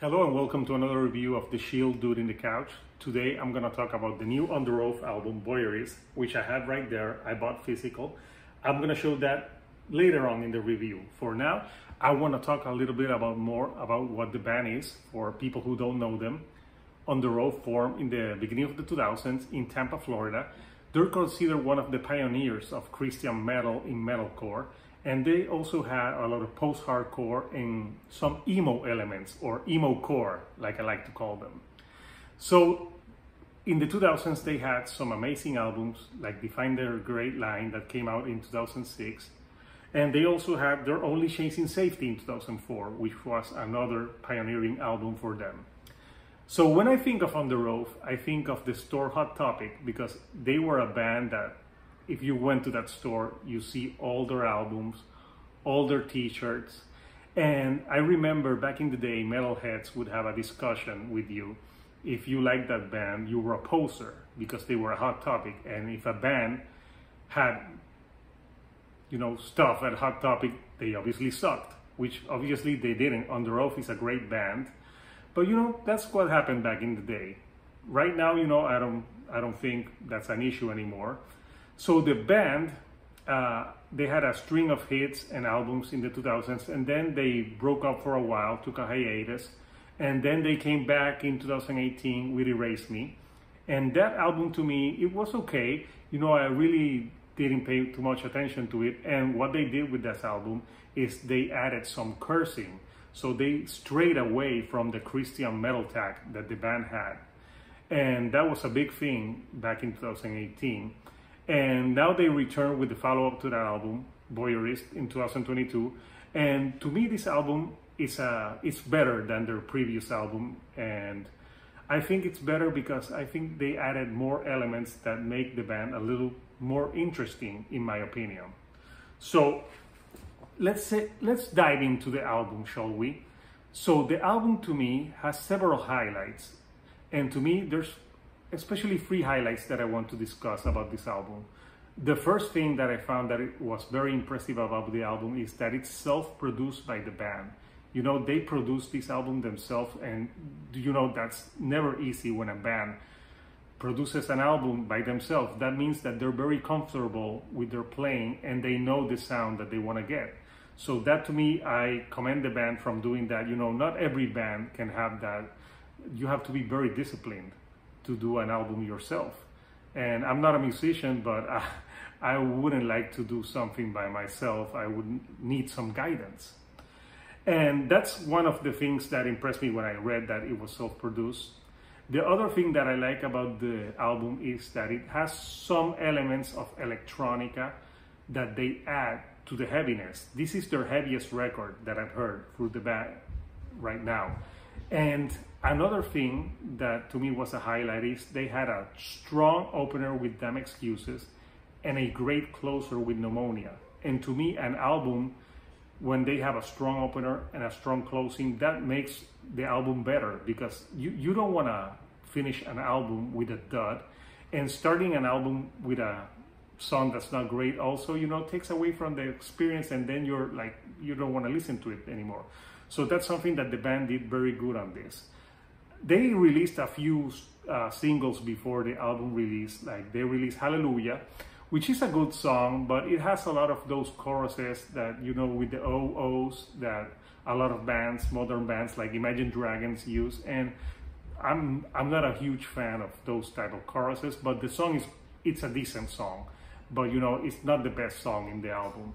Hello and welcome to another review of The Shield Dude in the Couch. Today I'm going to talk about the new Underoath album, Voyeurist, which I have right there. I bought physical. I'm going to show that later on in the review. For now, I want to talk a little bit more about what the band is for people who don't know them. Underoath formed in the beginning of the 2000s in Tampa, Florida. They're considered one of the pioneers of Christian metal in metalcore. And they also had a lot of post-hardcore and some emo elements, or emo core, like I like to call them. So in the 2000s, they had some amazing albums, like Define Their Great Line that came out in 2006. And they also had their Only Chasing Safety in 2004, which was another pioneering album for them. So when I think of Underoath, I think of the store Hot Topic, because they were a band that if you went to that store, you see all their albums, all their t-shirts. And I remember back in the day, metalheads would have a discussion with you. If you liked that band, you were a poser because they were a Hot Topic. And if a band had, stuff at Hot Topic, they obviously sucked, which obviously they didn't. Underoath is a great band. But that's what happened back in the day. Right now, I don't think that's an issue anymore. So the band, they had a string of hits and albums in the 2000s, and then they broke up for a while, took a hiatus, and then they came back in 2018 with Erase Me. And that album, to me, it was okay. I really didn't pay too much attention to it. And what they did with this album is they added some cursing. So they strayed away from the Christian metal tag that the band had. And that was a big thing back in 2018. And now they return with the follow-up to that album, Voyeurist, in 2022. And to me, this album is better than their previous album. And I think it's better because I think they added more elements that make the band a little more interesting, in my opinion. So let's dive into the album, shall we? So the album, to me, has several highlights. And to me, there's especially three highlights that I want to discuss about this album. The first thing that I found that it was very impressive about the album is that it's self-produced by the band. They produced this album themselves, and that's never easy when a band produces an album by themselves. That means that they're very comfortable with their playing and they know the sound that they want to get. So that, to me, I commend the band from doing that. Not every band can have that. You have to be very disciplined to do an album yourself. And I'm not a musician, but I wouldn't like to do something by myself. I would need some guidance. And that's one of the things that impressed me when I read that it was self-produced. The other thing that I like about the album is that it has some elements of electronica that they add to the heaviness. This is their heaviest record that I've heard through the band right now. And another thing that to me was a highlight is they had a strong opener with Damn Excuses and a great closer with Pneumonia. And to me, an album, when they have a strong opener and a strong closing, that makes the album better, because you don't want to finish an album with a dud. And starting an album with a song that's not great also, takes away from the experience, and then you're like, you don't want to listen to it anymore. So that's something that the band did very good on this. They released a few singles before the album release. Like they released Hallelujah, which is a good song, but it has a lot of those choruses that, with the OOs that a lot of bands, modern bands like Imagine Dragons use. And I'm not a huge fan of those type of choruses, but the song it's a decent song, but it's not the best song in the album.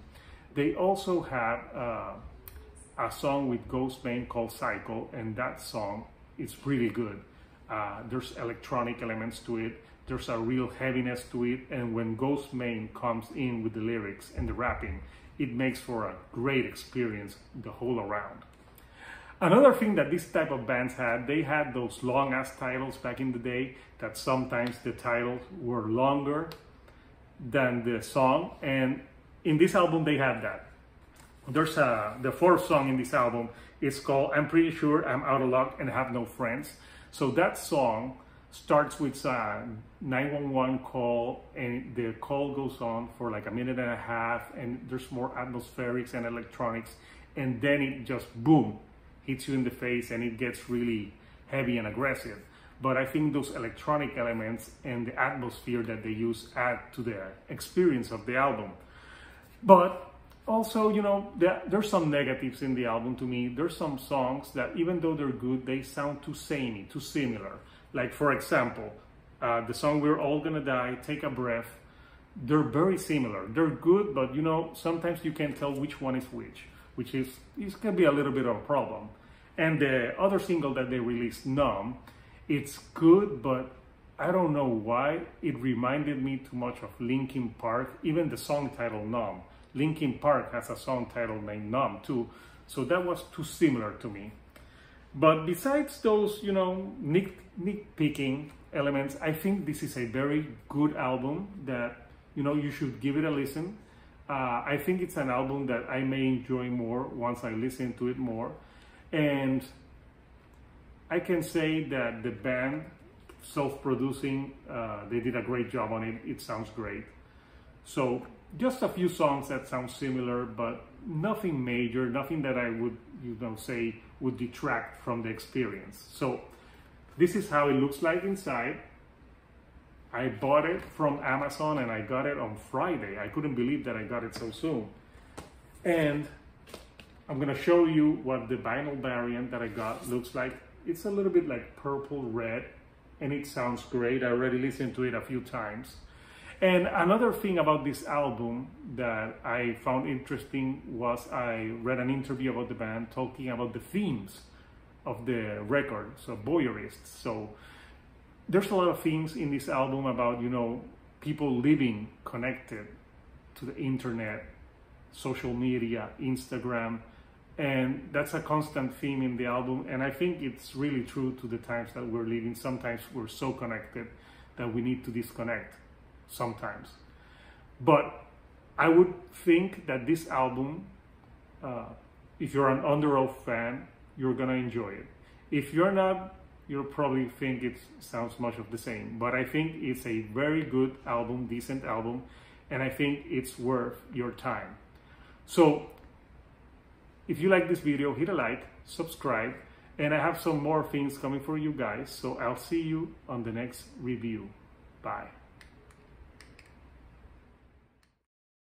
They also have a song with Ghostbane called Cycle, and that song is really good. There's electronic elements to it, there's a real heaviness to it, and when Ghostbane comes in with the lyrics and the rapping, it makes for a great experience the whole around. Another thing that this type of bands had, they had those long ass titles back in the day, that sometimes the titles were longer than the song, and in this album they had that. There's the fourth song in this album is called I'm Pretty Sure I'm Out of Luck and Have No Friends. So that song starts with a 911 call, and the call goes on for like a minute and a half, and there's more atmospherics and electronics, and then it just boom, hits you in the face and it gets really heavy and aggressive. But I think those electronic elements and the atmosphere that they use add to the experience of the album. But also, you know, there's some negatives in the album to me. There's some songs that, even though they're good, they sound too samey, too similar. Like, for example, the song We're All Gonna Die, Take a Breath. They're very similar. They're good, but, you know, sometimes you can't tell which one is which is, it can be a little bit of a problem. And the other single that they released, Numb, it's good, but I don't know why. It reminded me too much of Linkin Park, even the song title Numb. Linkin Park has a song title named Numb too, so that was too similar to me. But besides those, you know, nitpicking elements, I think this is a very good album that, you know, you should give it a listen. I think it's an album that I may enjoy more once I listen to it more. And I can say that the band, self-producing, they did a great job on it. It sounds great. So just a few songs that sound similar, but nothing major, nothing that I would, you know, say would detract from the experience. So this is how it looks like inside. I bought it from Amazon and I got it on Friday. I couldn't believe that I got it so soon. And I'm gonna show you what the vinyl variant that I got looks like. It's a little bit like purple red and it sounds great. I already listened to it a few times. And another thing about this album that I found interesting was I read an interview about the band talking about the themes of the record, so voyeurists. So there's a lot of things in this album about, you know, people living connected to the internet, social media, Instagram, and that's a constant theme in the album. And I think it's really true to the times that we're living. Sometimes we're so connected that we need to disconnect sometimes. But I would think that this album, if you're an Underoath fan, you're gonna enjoy it. If you're not, you'll probably think it sounds much of the same. But I think it's a very good album, decent album, and I think it's worth your time. So if you like this video, hit a like, subscribe, and I have some more things coming for you guys. So I'll see you on the next review. Bye.